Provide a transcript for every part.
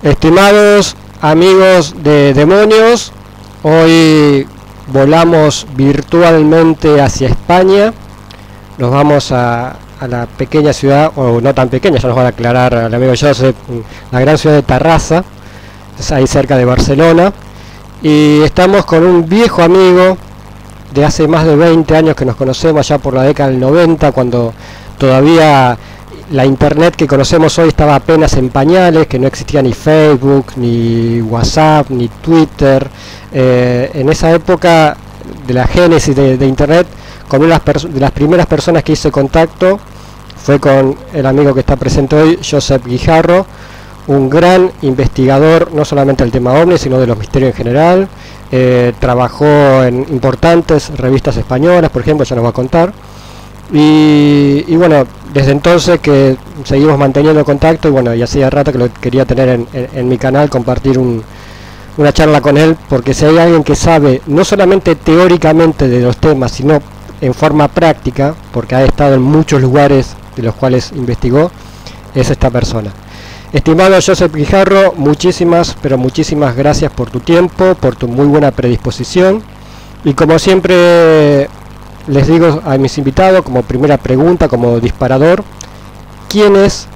Estimados amigos de Demonios, hoy volamos virtualmente hacia España. Nos vamos a la pequeña ciudad, o no tan pequeña, ya nos va a aclarar el amigo Joseph, la gran ciudad de Tarrasa, es ahí cerca de Barcelona. Y estamos con un viejo amigo de hace más de 20 años que nos conocemos, allá por la década del 90, cuando todavía la internet que conocemos hoy estaba apenas en pañales, que no existía ni Facebook, ni WhatsApp, ni Twitter. En esa época de la génesis de internet, con una de las primeras personas que hice contacto fue con el amigo que está presente hoy, Joseph Guijarro, un gran investigador, no solamente del tema OVNI, sino de los misterios en general. Trabajó en importantes revistas españolas, por ejemplo, ya nos va a contar. Y bueno, desde entonces que seguimos manteniendo contacto, y bueno, y hacía rato que lo quería tener en mi canal, compartir una charla con él, porque si hay alguien que sabe no solamente teóricamente de los temas, sino en forma práctica, porque ha estado en muchos lugares de los cuales investigó, es esta persona. Estimado Joseph Guijarro, muchísimas, pero muchísimas gracias por tu tiempo, por tu muy buena predisposición, y como siempre les digo a mis invitados, como primera pregunta, como disparador, ¿quién es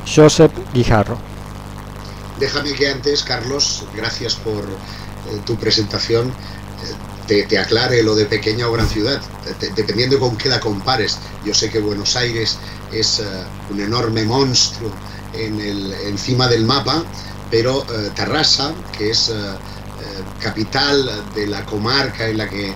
Joseph Guijarro? Déjame que antes, Carlos, gracias por tu presentación, te aclare lo de pequeña o gran ciudad, dependiendo con qué la compares. Yo sé que Buenos Aires es un enorme monstruo encima del mapa, pero Tarrasa, que es capital de la comarca en la que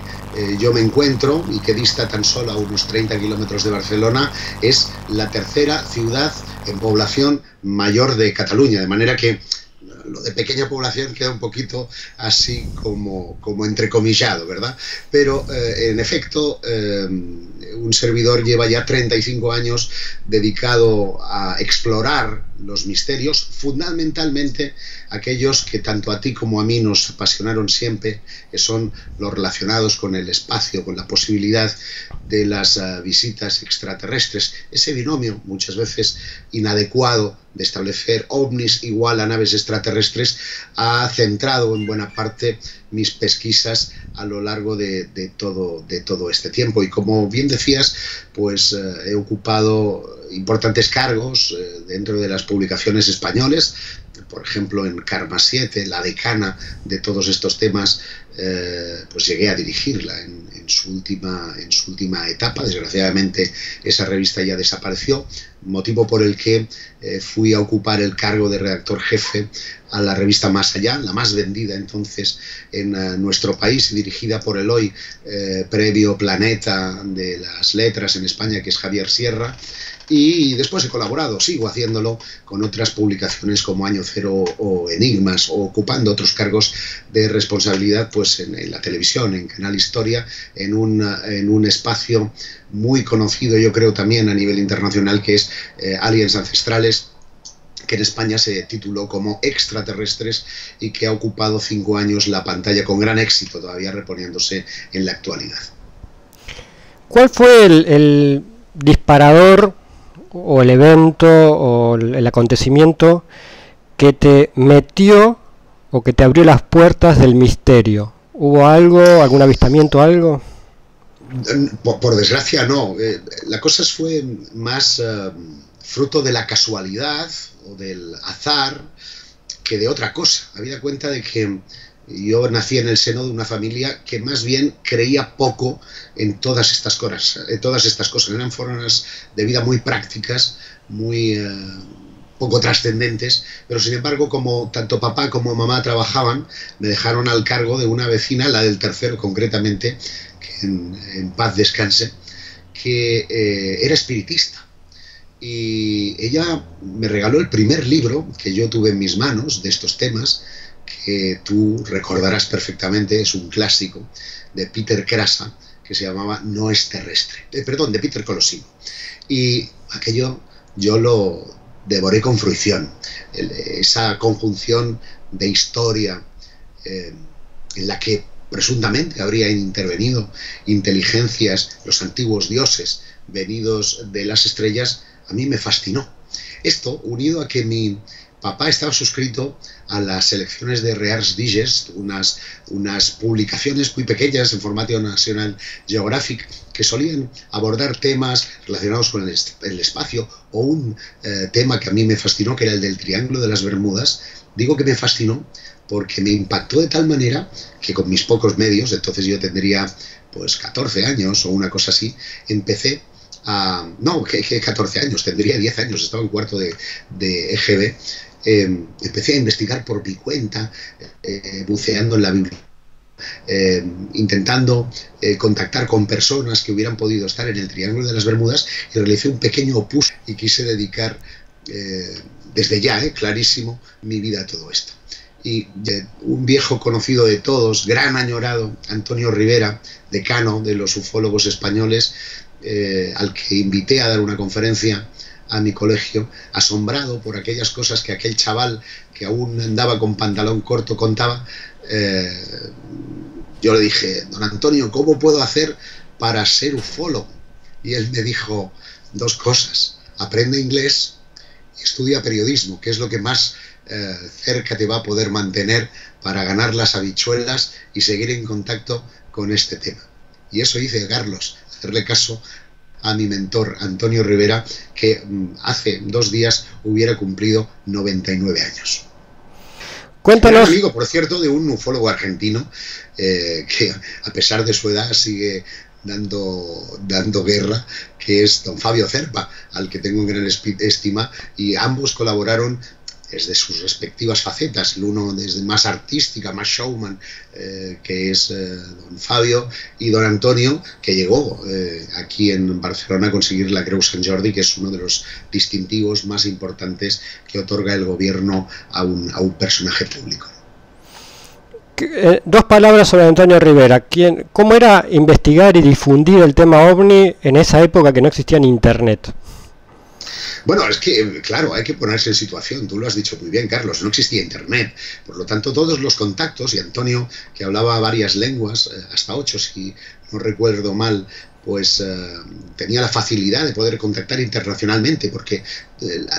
yo me encuentro y que dista tan solo a unos 30 kilómetros de Barcelona, es la tercera ciudad en población mayor de Cataluña, de manera que lo de pequeña población queda un poquito así como entrecomillado, ¿verdad? Pero en efecto, un servidor lleva ya 35 años dedicado a explorar los misterios, fundamentalmente aquellos que tanto a ti como a mí nos apasionaron siempre, que son los relacionados con el espacio, con la posibilidad de las visitas extraterrestres, ese binomio muchas veces inadecuado de establecer ovnis igual a naves extraterrestres ha centrado en buena parte mis pesquisas a lo largo de todo este tiempo. Y como bien decías, pues he ocupado importantes cargos dentro de las publicaciones españoles, por ejemplo en Karma 7, la decana de todos estos temas, pues llegué a dirigirla en su última etapa. Desgraciadamente esa revista ya desapareció, motivo por el que fui a ocupar el cargo de redactor jefe a la revista Más Allá, la más vendida entonces en nuestro país, dirigida por el hoy previo planeta de las letras en España, que es Javier Sierra. Y después he colaborado, sigo haciéndolo, con otras publicaciones como Año Cero o Enigmas, o ocupando otros cargos de responsabilidad pues en la televisión, en Canal Historia, en un espacio muy conocido, yo creo también a nivel internacional, que es Aliens Ancestrales, que en España se tituló como Extraterrestres y que ha ocupado 5 años la pantalla con gran éxito, todavía reponiéndose en la actualidad. ¿Cuál fue el disparador o el evento o el acontecimiento que te metió o que te abrió las puertas del misterio? ¿Hubo algo, algún avistamiento, algo? Por desgracia no, la cosa fue más fruto de la casualidad o del azar que de otra cosa. Habida cuenta de que yo nací en el seno de una familia que más bien creía poco en todas estas cosas. Eran formas de vida muy prácticas, muy poco trascendentes, pero sin embargo, como tanto papá como mamá trabajaban, me dejaron al cargo de una vecina, la del tercero concretamente, que en paz descanse, que era espiritista. Y ella me regaló el primer libro que yo tuve en mis manos de estos temas, que tú recordarás perfectamente, es un clásico de Peter Krasa, que se llamaba No es terrestre, de Peter Colosimo. Y aquello yo lo devoré con fruición, esa conjunción de historia en la que presuntamente habrían intervenido inteligencias, los antiguos dioses venidos de las estrellas, a mí me fascinó. Esto, unido a que mi papá estaba suscrito a las selecciones de Rears Digest, unas publicaciones muy pequeñas en formato National Geographic que solían abordar temas relacionados con el espacio, o un tema que a mí me fascinó, que era el del Triángulo de las Bermudas. Digo que me fascinó porque me impactó de tal manera que con mis pocos medios, entonces yo tendría pues 14 años o una cosa así, empecé a... No, que 14 años, tendría 10 años, estaba en cuarto de EGB. Empecé a investigar por mi cuenta, buceando en la Biblia, intentando contactar con personas que hubieran podido estar en el Triángulo de las Bermudas, y realicé un pequeño opus y quise dedicar desde ya, clarísimo, mi vida a todo esto. Y un viejo conocido de todos, gran añorado, Antonio Rivera, decano de los ufólogos españoles, al que invité a dar una conferencia a mi colegio, asombrado por aquellas cosas que aquel chaval que aún andaba con pantalón corto contaba. Yo le dije: don Antonio, ¿cómo puedo hacer para ser ufólogo? Y él me dijo dos cosas: aprende inglés y estudia periodismo, que es lo que más cerca te va a poder mantener para ganar las habichuelas y seguir en contacto con este tema. Y eso hice, Carlos, hacerle caso a mi mentor Antonio Rivera, que hace 2 días hubiera cumplido 99 años. Cuéntanos. Era amigo, por cierto, de un ufólogo argentino que a pesar de su edad sigue dando guerra, que es don Fabio Zerpa, al que tengo en gran estima, y ambos colaboraron desde sus respectivas facetas, el uno desde más artística, más showman, que es don Fabio, y don Antonio, que llegó aquí en Barcelona a conseguir la Creu Sant Jordi, que es uno de los distintivos más importantes que otorga el gobierno a un personaje público. 2 palabras sobre Antonio Rivera. ¿Cómo era investigar y difundir el tema OVNI en esa época que no existía ni internet? Bueno, es que, claro, hay que ponerse en situación. Tú lo has dicho muy bien, Carlos, no existía internet. Por lo tanto, todos los contactos, y Antonio, que hablaba varias lenguas, hasta 8 si no recuerdo mal, pues tenía la facilidad de poder contactar internacionalmente, porque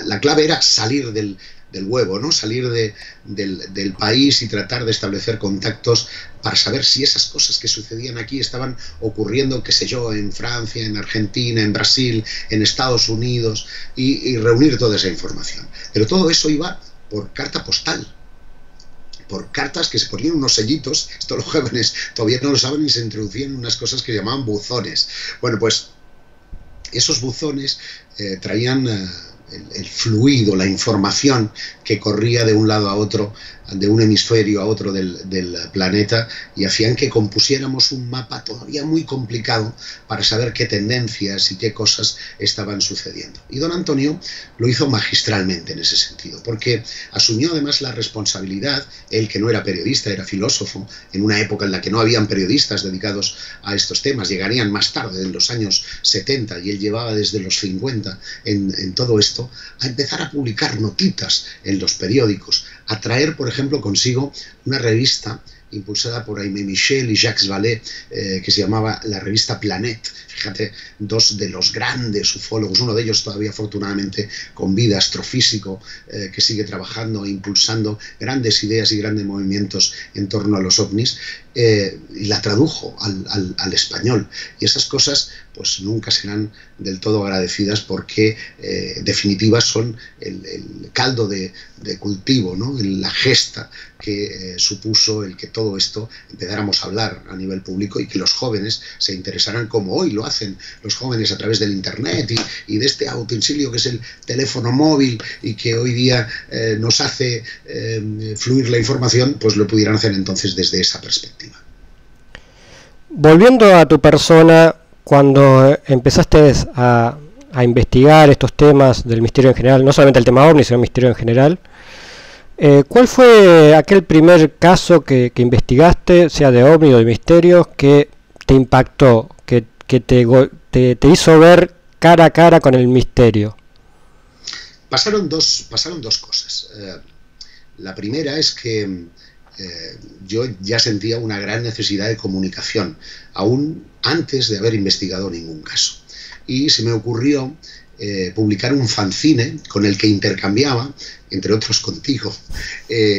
la clave era salir del huevo, ¿no? Salir del país y tratar de establecer contactos para saber si esas cosas que sucedían aquí estaban ocurriendo, qué sé yo, en Francia, en Argentina, en Brasil, en Estados Unidos, y reunir toda esa información. Pero todo eso iba por carta postal, por cartas que se ponían unos sellitos. Esto los jóvenes todavía no lo saben, y se introducían unas cosas que llamaban buzones. Bueno, pues esos buzones traían el fluido, la información que corría de un lado a otro, de un hemisferio a otro del planeta, y hacían que compusiéramos un mapa todavía muy complicado para saber qué tendencias y qué cosas estaban sucediendo. Y don Antonio lo hizo magistralmente en ese sentido, porque asumió además la responsabilidad, él que no era periodista, era filósofo, en una época en la que no habían periodistas dedicados a estos temas, llegarían más tarde, en los años 70, y él llevaba desde los 50 en todo esto, a empezar a publicar notitas en los periódicos, a traer, por ejemplo, consigo una revista impulsada por Aimé Michel y Jacques Vallée, que se llamaba la revista Planète. Fíjate, 2 de los grandes ufólogos, uno de ellos todavía afortunadamente con vida, astrofísico, que sigue trabajando e impulsando grandes ideas y grandes movimientos en torno a los ovnis, y la tradujo al español. Y esas cosas pues nunca serán del todo agradecidas, porque en definitiva son el caldo de cultivo, ¿no? La gesta que supuso el que todo esto empezáramos a hablar a nivel público, y que los jóvenes se interesaran, como hoy lo hacen los jóvenes a través del internet y de este utensilio que es el teléfono móvil, y que hoy día nos hace fluir la información, pues lo pudieran hacer entonces desde esa perspectiva. Volviendo a tu persona, cuando empezaste a investigar estos temas del misterio en general, no solamente el tema OVNI, sino el misterio en general, ¿cuál fue aquel primer caso que investigaste, sea de OVNI o de misterios, que te impactó, que te hizo ver cara a cara con el misterio? Pasaron dos cosas. La primera es que yo ya sentía una gran necesidad de comunicación, aún antes de haber investigado ningún caso. Y se me ocurrió publicar un fanzine con el que intercambiaba, entre otros contigo,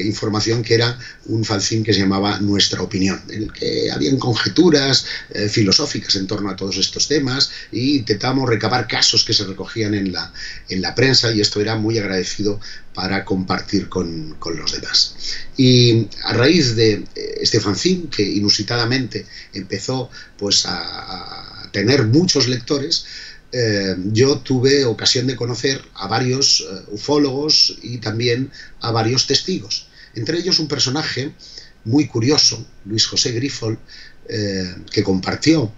información, que era un fanzine que se llamaba Nuestra Opinión, en el que habían conjeturas filosóficas en torno a todos estos temas, y intentábamos recabar casos que se recogían en la prensa, y esto era muy agradecido para compartir con los demás. Y a raíz de este fanzine, que inusitadamente empezó pues a tener muchos lectores, yo tuve ocasión de conocer a varios ufólogos y también a varios testigos. Entre ellos un personaje muy curioso, Luis José Grifol, que compartió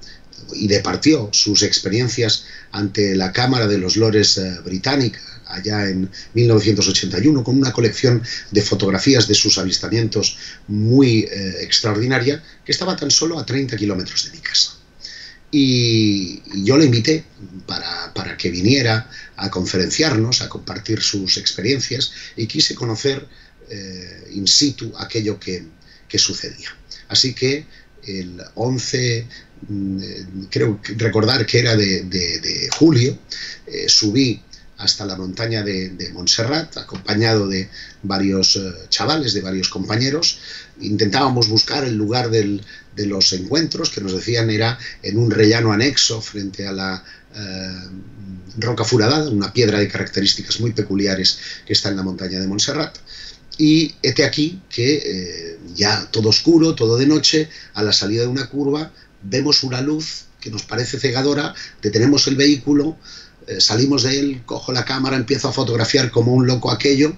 y departió sus experiencias ante la Cámara de los Lores británica allá en 1981, con una colección de fotografías de sus avistamientos muy extraordinaria, que estaba tan solo a 30 kilómetros de mi casa. Y yo lo invité para que viniera a conferenciarnos, a compartir sus experiencias, y quise conocer in situ aquello que sucedía. Así que el 11, creo recordar que era de julio, subí hasta la montaña de Montserrat, acompañado de varios chavales, de varios compañeros. Intentábamos buscar el lugar de los encuentros, que nos decían era en un rellano anexo frente a la Roca Foradada, una piedra de características muy peculiares que está en la montaña de Montserrat. Y hete aquí que ya todo oscuro, todo de noche, a la salida de una curva, vemos una luz que nos parece cegadora, detenemos el vehículo, salimos de él, cojo la cámara, empiezo a fotografiar como un loco aquello,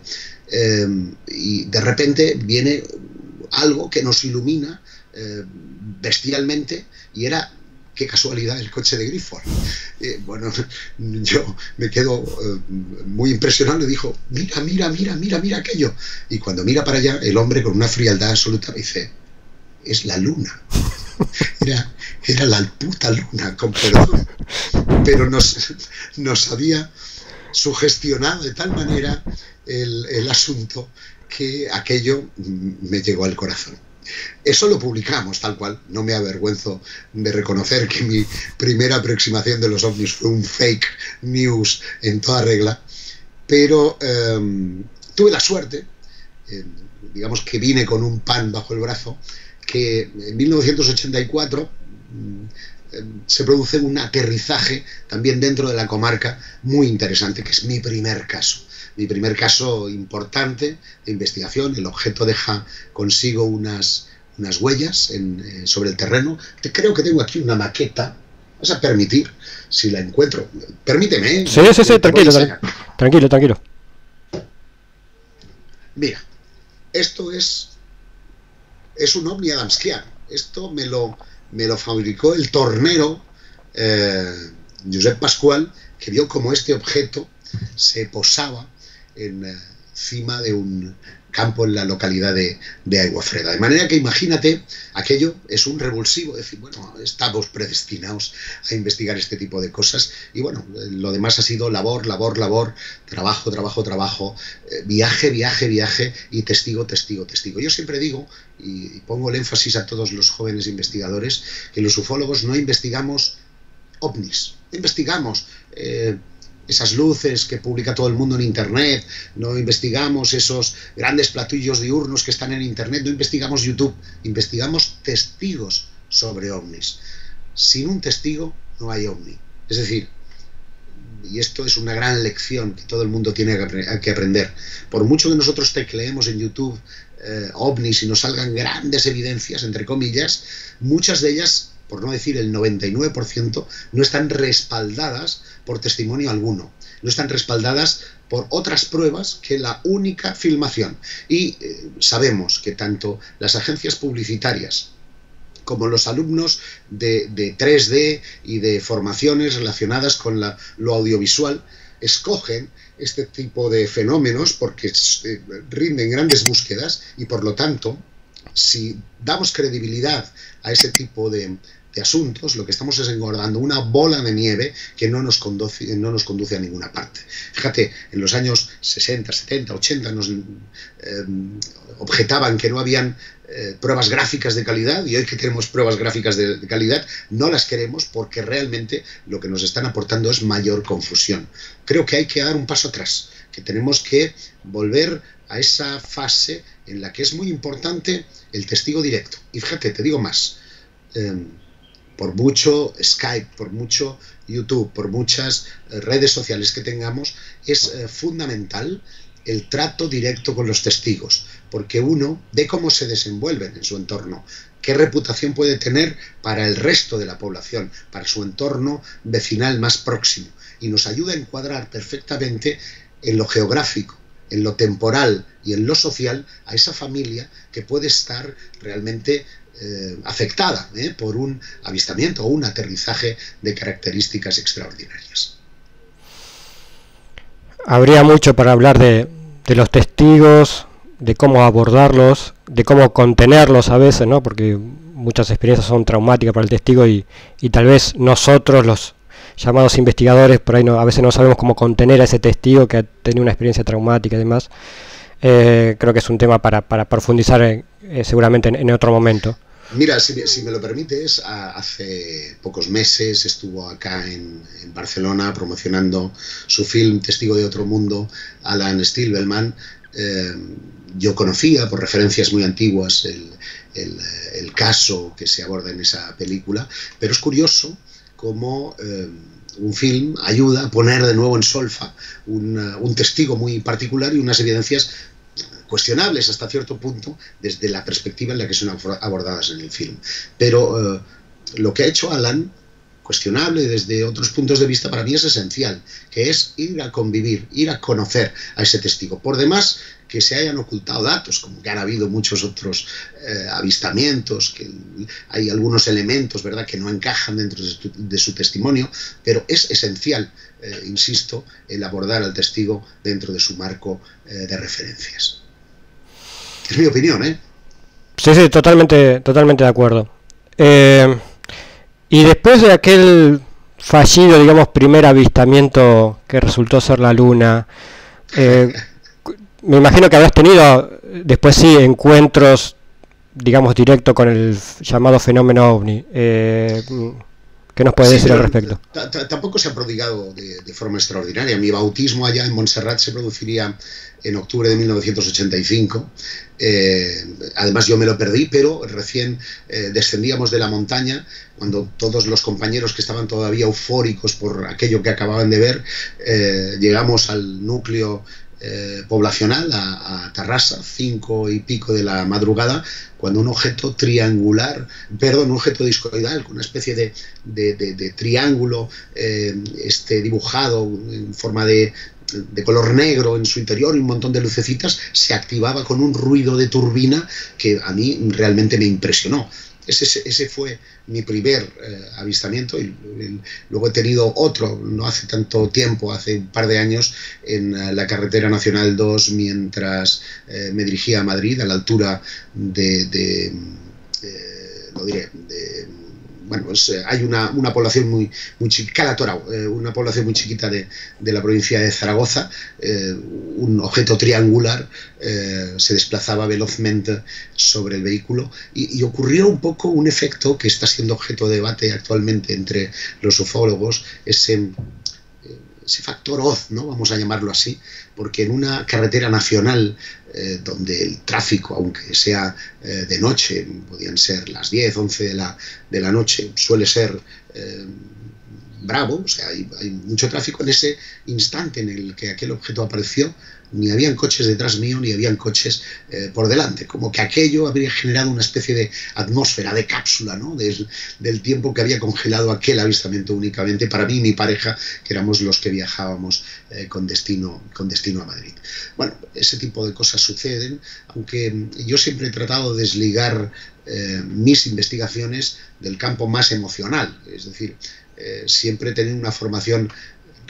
y de repente viene algo que nos ilumina bestialmente, y era, qué casualidad, el coche de Grifol. Bueno, yo me quedo muy impresionado, y dijo, mira aquello. Y cuando mira para allá, el hombre, con una frialdad absoluta, me dice, es la luna. Era la puta luna, con perdón. Pero nos había sugestionado de tal manera el asunto, que aquello me llegó al corazón. Eso lo publicamos tal cual. No me avergüenzo de reconocer que mi primera aproximación de los ovnis fue un fake news en toda regla, pero tuve la suerte, digamos que vine con un pan bajo el brazo, que en 1984 se produce un aterrizaje también dentro de la comarca muy interesante, que es mi primer caso importante de investigación. El objeto deja consigo unas huellas sobre el terreno. Creo que tengo aquí una maqueta. Vas a permitir, si la encuentro. Permíteme. Sí, tranquilo. Mira, esto es un ovni adamskiano. Esto me lo fabricó el tornero Josep Pascual, que vio como este objeto se posaba encima de un campo en la localidad de Aiguafreda. De manera que imagínate, aquello es un revulsivo, es decir, bueno, estamos predestinados a investigar este tipo de cosas, y bueno, lo demás ha sido labor, trabajo, viaje y testigo. Yo siempre digo, y pongo el énfasis a todos los jóvenes investigadores, que los ufólogos no investigamos ovnis, no investigamos esas luces que publica todo el mundo en internet, no investigamos esos grandes platillos diurnos que están en internet, no investigamos YouTube, investigamos testigos sobre ovnis. Sin un testigo no hay ovni. Es decir, y esto es una gran lección que todo el mundo tiene que aprender. Por mucho que nosotros tecleemos en YouTube ovnis y nos salgan grandes evidencias, entre comillas, muchas de ellas, por no decir el 99%, no están respaldadas por testimonio alguno, no están respaldadas por otras pruebas que la única filmación. Y sabemos que tanto las agencias publicitarias como los alumnos de 3D y de formaciones relacionadas con lo audiovisual escogen este tipo de fenómenos porque rinden grandes búsquedas, y por lo tanto, si damos credibilidad a ese tipo de de asuntos, lo que estamos es engordando una bola de nieve que no nos conduce a ninguna parte. Fíjate, en los años 60, 70, 80 nos objetaban que no habían pruebas gráficas de calidad, y hoy que tenemos pruebas gráficas de calidad no las queremos porque realmente lo que nos están aportando es mayor confusión. Creo que hay que dar un paso atrás, que tenemos que volver a esa fase en la que es muy importante el testigo directo. Y fíjate, te digo más, por mucho Skype, por mucho YouTube, por muchas redes sociales que tengamos, es fundamental el trato directo con los testigos, porque uno ve cómo se desenvuelven en su entorno, qué reputación puede tener para el resto de la población, para su entorno vecinal más próximo, y nos ayuda a encuadrar perfectamente en lo geográfico, en lo temporal y en lo social a esa familia que puede estar realmente afectada por un avistamiento o un aterrizaje de características extraordinarias. Habría mucho para hablar de los testigos, de cómo abordarlos, de cómo contenerlos a veces, ¿no? Porque muchas experiencias son traumáticas para el testigo y tal vez nosotros, los llamados investigadores, por ahí a veces no sabemos cómo contener a ese testigo que ha tenido una experiencia traumática y demás. Creo que es un tema para profundizar seguramente en otro momento. Mira, si me lo permites, hace pocos meses estuvo acá en Barcelona promocionando su film Testigo de otro mundo, Alan Stilwellman. Yo conocía por referencias muy antiguas el caso que se aborda en esa película, pero es curioso cómo un film ayuda a poner de nuevo en solfa un testigo muy particular y unas evidencias cuestionables hasta cierto punto desde la perspectiva en la que son abordadas en el film. Pero lo que ha hecho Alan, cuestionable desde otros puntos de vista, para mí es esencial, que es ir a convivir, ir a conocer a ese testigo. Por demás, que se hayan ocultado datos, como que han habido muchos otros avistamientos, que hay algunos elementos, ¿verdad?, que no encajan dentro de su testimonio, pero es esencial, insisto, el abordar al testigo dentro de su marco de referencias. Es mi opinión, ¿eh? Sí, totalmente de acuerdo. Y después de aquel fallido, digamos, primer avistamiento que resultó ser la Luna, me imagino que habrás tenido después sí encuentros, digamos, directos con el llamado fenómeno OVNI. ¿Qué nos puedes decir al respecto? Tampoco se ha prodigado de forma extraordinaria. Mi bautismo allá en Montserrat se produciría en octubre de 1985. Además yo me lo perdí, pero recién descendíamos de la montaña cuando todos los compañeros que estaban todavía eufóricos por aquello que acababan de ver, llegamos al núcleo poblacional, a Tarrasa, 5 y pico de la madrugada, cuando un objeto un objeto discoidal, con una especie de triángulo dibujado en forma de color negro en su interior y un montón de lucecitas, se activaba con un ruido de turbina que a mí realmente me impresionó. Ese fue mi primer avistamiento, y luego he tenido otro no hace tanto tiempo, hace un par de años, en la carretera nacional 2, mientras me dirigía a Madrid, a la altura hay una población muy chiquita, Cala Torao, una población muy chiquita de la provincia de Zaragoza. Un objeto triangular se desplazaba velozmente sobre el vehículo y ocurrió un poco un efecto que está siendo objeto de debate actualmente entre los ufólogos, ese factor Oz, ¿no?, vamos a llamarlo así, porque en una carretera nacional donde el tráfico, aunque sea de noche, podían ser las 10, 11 de la noche, suele ser bravo, o sea, hay mucho tráfico. En ese instante en el que aquel objeto apareció, ni habían coches detrás mío, ni habían coches por delante, como que aquello habría generado una especie de atmósfera, de cápsula, ¿no?, del tiempo que había congelado aquel avistamiento únicamente para mí y mi pareja, que éramos los que viajábamos con destino a Madrid. Bueno, ese tipo de cosas suceden, aunque yo siempre he tratado de desligar mis investigaciones del campo más emocional, es decir, siempre he tenido una formación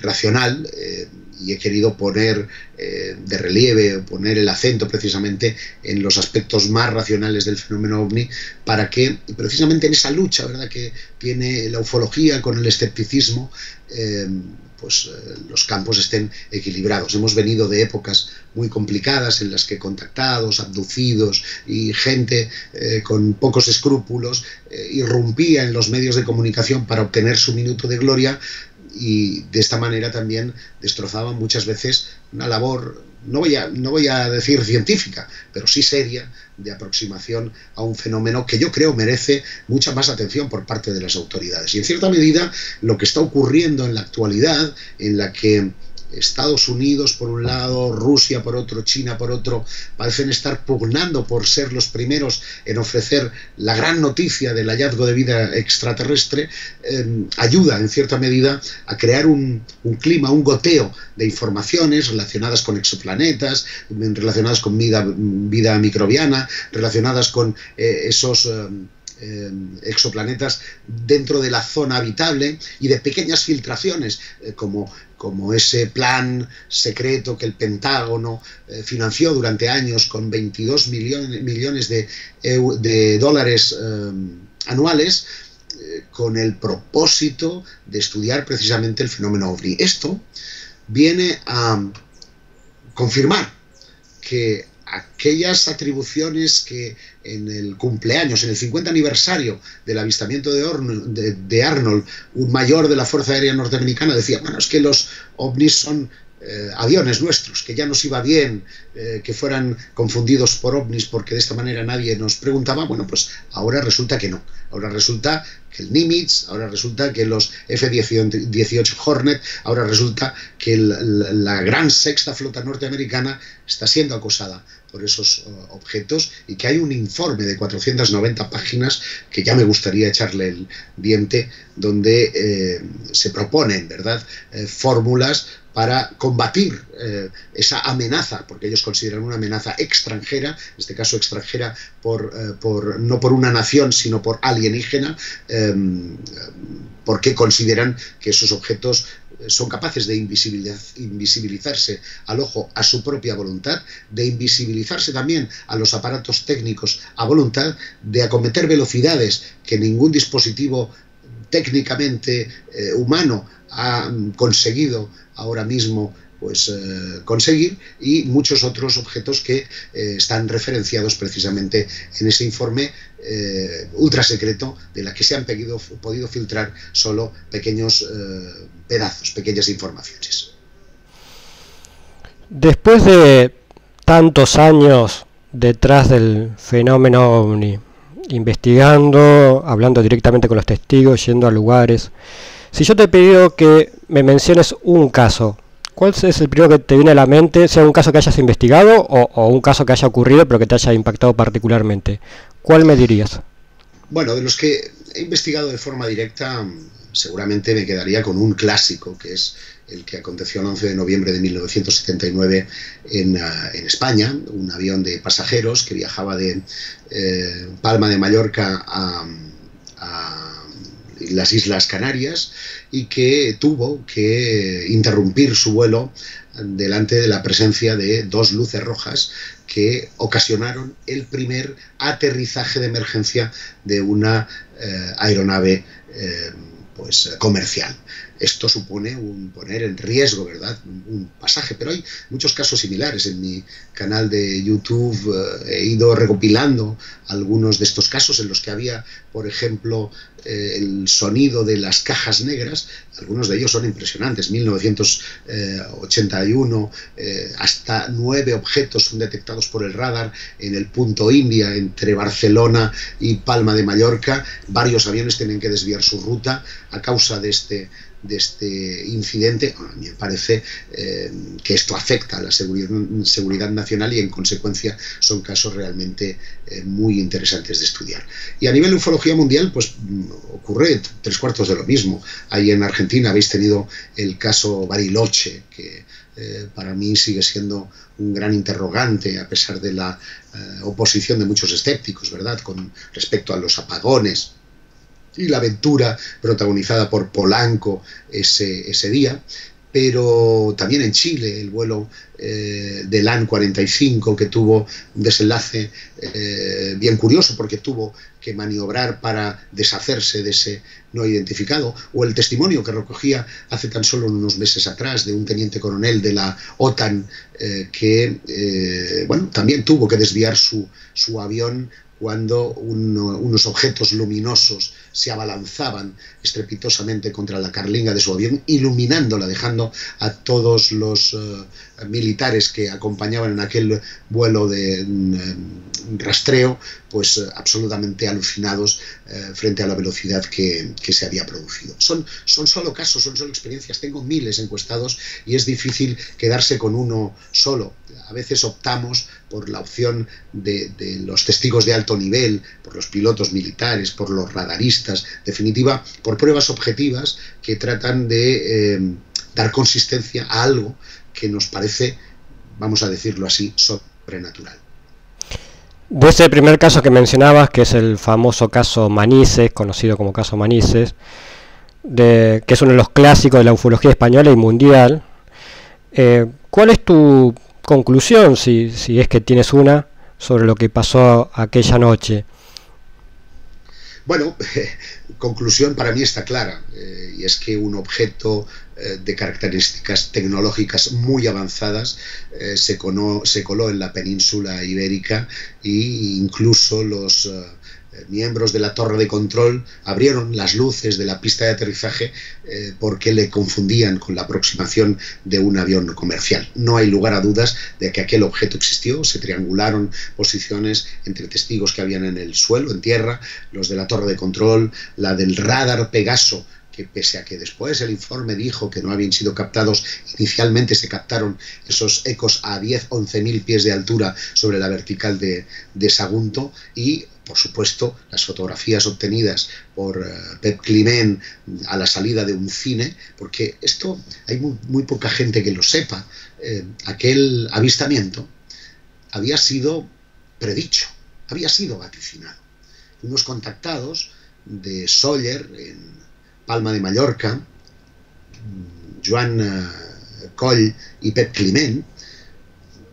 racional, y he querido poner de relieve, poner el acento precisamente en los aspectos más racionales del fenómeno ovni, para que precisamente en esa lucha, ¿verdad?, que tiene la ufología con el escepticismo, los campos estén equilibrados. Hemos venido de épocas muy complicadas en las que contactados, abducidos y gente con pocos escrúpulos irrumpía en los medios de comunicación para obtener su minuto de gloria, y de esta manera también destrozaban muchas veces una labor, no voy a decir científica, pero sí seria, de aproximación a un fenómeno que yo creo merece mucha más atención por parte de las autoridades. Y en cierta medida lo que está ocurriendo en la actualidad, en la que Estados Unidos por un lado, Rusia por otro, China por otro, parecen estar pugnando por ser los primeros en ofrecer la gran noticia del hallazgo de vida extraterrestre, ayuda en cierta medida a crear un clima, un goteo de informaciones relacionadas con exoplanetas, relacionadas con vida microbiana, relacionadas con esos exoplanetas dentro de la zona habitable, y de pequeñas filtraciones como ese plan secreto que el Pentágono financió durante años con 22 millones de dólares anuales, con el propósito de estudiar precisamente el fenómeno ovni. Esto viene a confirmar que aquellas atribuciones que en el cumpleaños, en el 50 aniversario del avistamiento de Arnold, un mayor de la Fuerza Aérea Norteamericana, decía, bueno, es que los ovnis son aviones nuestros, que ya nos iba bien que fueran confundidos por ovnis porque de esta manera nadie nos preguntaba. Bueno, pues ahora resulta que no. Ahora resulta que el Nimitz, ahora resulta que los F-18 Hornet, ahora resulta que la gran sexta flota norteamericana está siendo acosada por esos objetos, y que hay un informe de 490 páginas que ya me gustaría echarle el diente, donde se proponen, ¿verdad?, fórmulas para combatir esa amenaza, porque ellos consideran una amenaza extranjera, en este caso extranjera no por una nación, sino por alienígena, porque consideran que esos objetos son capaces de invisibilizarse al ojo a su propia voluntad, de invisibilizarse también a los aparatos técnicos a voluntad, de acometer velocidades que ningún dispositivo técnicamente humano ha conseguido ahora mismo conseguir, y muchos otros objetos que están referenciados precisamente en ese informe ultra secreto, de la que se han podido filtrar solo pequeños pedazos, pequeñas informaciones. Después de tantos años detrás del fenómeno OVNI, investigando, hablando directamente con los testigos, yendo a lugares, si yo te he pedido que me menciones un caso, ¿cuál es el primero que te viene a la mente? Sea un caso que hayas investigado o un caso que haya ocurrido pero que te haya impactado particularmente. ¿Cuál me dirías? Bueno, de los que he investigado de forma directa, seguramente me quedaría con un clásico, que es el que aconteció el 11 de noviembre de 1979 en España. Un avión de pasajeros que viajaba de Palma de Mallorca a las Islas Canarias, y que tuvo que interrumpir su vuelo delante de la presencia de dos luces rojas que ocasionaron el primer aterrizaje de emergencia de una aeronave comercial. Esto supone poner en riesgo, ¿verdad?, un pasaje, pero hay muchos casos similares. En mi canal de YouTube he ido recopilando algunos de estos casos en los que había, por ejemplo, el sonido de las cajas negras. Algunos de ellos son impresionantes. 1981, hasta 9 objetos son detectados por el radar en el punto India, entre Barcelona y Palma de Mallorca. Varios aviones tienen que desviar su ruta a causa de este incidente. A mí me parece que esto afecta a la seguridad nacional, y en consecuencia son casos realmente muy interesantes de estudiar. Y a nivel de ufología mundial, pues ocurre 3/4 de lo mismo. Ahí en Argentina habéis tenido el caso Bariloche, que para mí sigue siendo un gran interrogante, a pesar de la oposición de muchos escépticos, ¿verdad?, con respecto a los apagones y la aventura protagonizada por Polanco ese día. pero también en Chile el vuelo del AN-45, que tuvo un desenlace bien curioso porque tuvo que maniobrar para deshacerse de ese no identificado, o el testimonio que recogía hace tan solo unos meses atrás de un teniente coronel de la OTAN que bueno, también tuvo que desviar su avión cuando unos objetos luminosos se abalanzaban estrepitosamente contra la carlinga de su avión, iluminándola, dejando a todos los militares que acompañaban en aquel vuelo de rastreo pues absolutamente alucinados frente a la velocidad que se había producido. Son solo casos, son solo experiencias. Tengo miles encuestados y es difícil quedarse con uno solo. A veces optamos por la opción de los testigos de alto nivel, por los pilotos militares, por los radaristas, en definitiva, por pruebas objetivas que tratan de dar consistencia a algo que nos parece, vamos a decirlo así, sobrenatural. De ese primer caso que mencionabas, que es el famoso caso Manises, conocido como caso Manises, que es uno de los clásicos de la ufología española y mundial, ¿cuál es tu conclusión, si es que tienes una, sobre lo que pasó aquella noche? Bueno, conclusión para mí está clara, y es que un objeto de características tecnológicas muy avanzadas se coló en la península ibérica, e incluso los miembros de la torre de control abrieron las luces de la pista de aterrizaje porque le confundían con la aproximación de un avión comercial. No hay lugar a dudas de que aquel objeto existió. Se triangularon posiciones entre testigos que habían en el suelo, en tierra, los de la torre de control, la del radar Pegaso, que pese a que después el informe dijo que no habían sido captados, inicialmente se captaron esos ecos a 10-11.000 pies de altura sobre la vertical de Sagunto, y por supuesto las fotografías obtenidas por Pep Climent a la salida de un cine, porque esto hay muy poca gente que lo sepa. Aquel avistamiento había sido predicho, había sido vaticinado. Unos contactados de Sóller en Palma de Mallorca, Joan Coll y Pep Climent,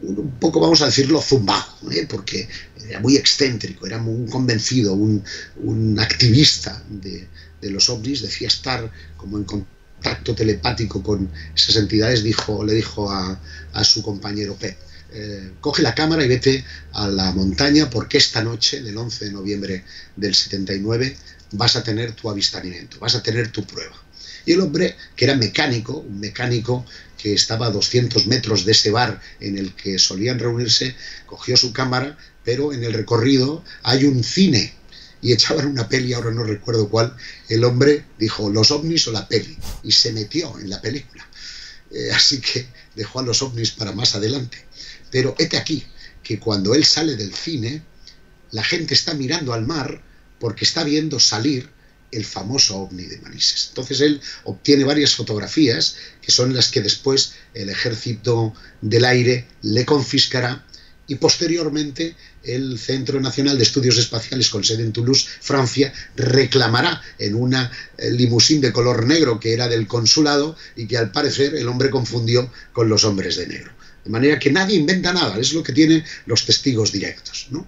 un poco, vamos a decirlo, zumbado, porque era muy excéntrico, era muy convencido, un activista de los ovnis, decía estar como en contacto telepático con esas entidades. Le dijo a su compañero Pep: coge la cámara y vete a la montaña, porque esta noche, del 11 de noviembre del 79, vas a tener tu avistamiento, vas a tener tu prueba. Y el hombre, que era mecánico, un mecánico que estaba a 200 metros de ese bar en el que solían reunirse, cogió su cámara, pero en el recorrido hay un cine y echaban una peli, ahora no recuerdo cuál. El hombre dijo: los ovnis o la peli, y se metió en la película. Así que dejó a los ovnis para más adelante. Pero hete aquí que cuando él sale del cine, la gente está mirando al mar porque está viendo salir el famoso ovni de Manises. Entonces él obtiene varias fotografías que son las que después el Ejército del Aire le confiscará, y posteriormente el Centro Nacional de Estudios Espaciales, con sede en Toulouse, Francia, reclamará en una limusín de color negro que era del consulado y que al parecer el hombre confundió con los hombres de negro. De manera que nadie inventa nada, es lo que tienen los testigos directos, ¿no?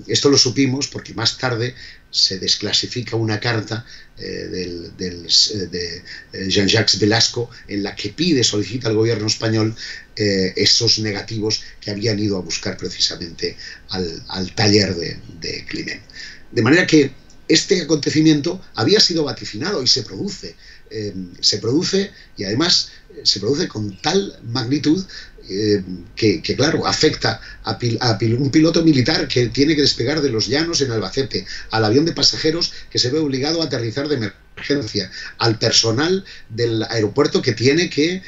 Esto lo supimos porque más tarde se desclasifica una carta de Jean-Jacques Velasco en la que solicita al gobierno español esos negativos que habían ido a buscar precisamente al taller de Climent. De manera que este acontecimiento había sido vaticinado y se produce y además se produce con tal magnitud que claro, afecta a un piloto militar que tiene que despegar de los llanos en Albacete, al avión de pasajeros que se ve obligado a aterrizar de emergencia, al personal del aeropuerto que tiene que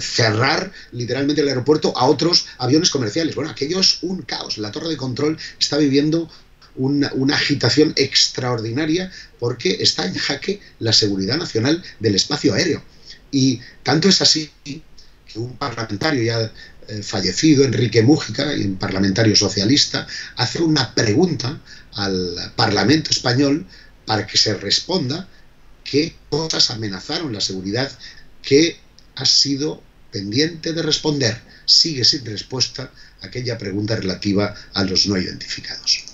cerrar literalmente el aeropuerto a otros aviones comerciales. Bueno, aquello es un caos. La torre de control está viviendo una agitación extraordinaria porque está en jaque la seguridad nacional del espacio aéreo. Y tanto es así que un parlamentario ya fallecido, Enrique Mújica, un parlamentario socialista, hace una pregunta al Parlamento español para que se responda qué cosas amenazaron la seguridad que has sido pendiente de responder. Sigue sin respuesta aquella pregunta relativa a los no identificados.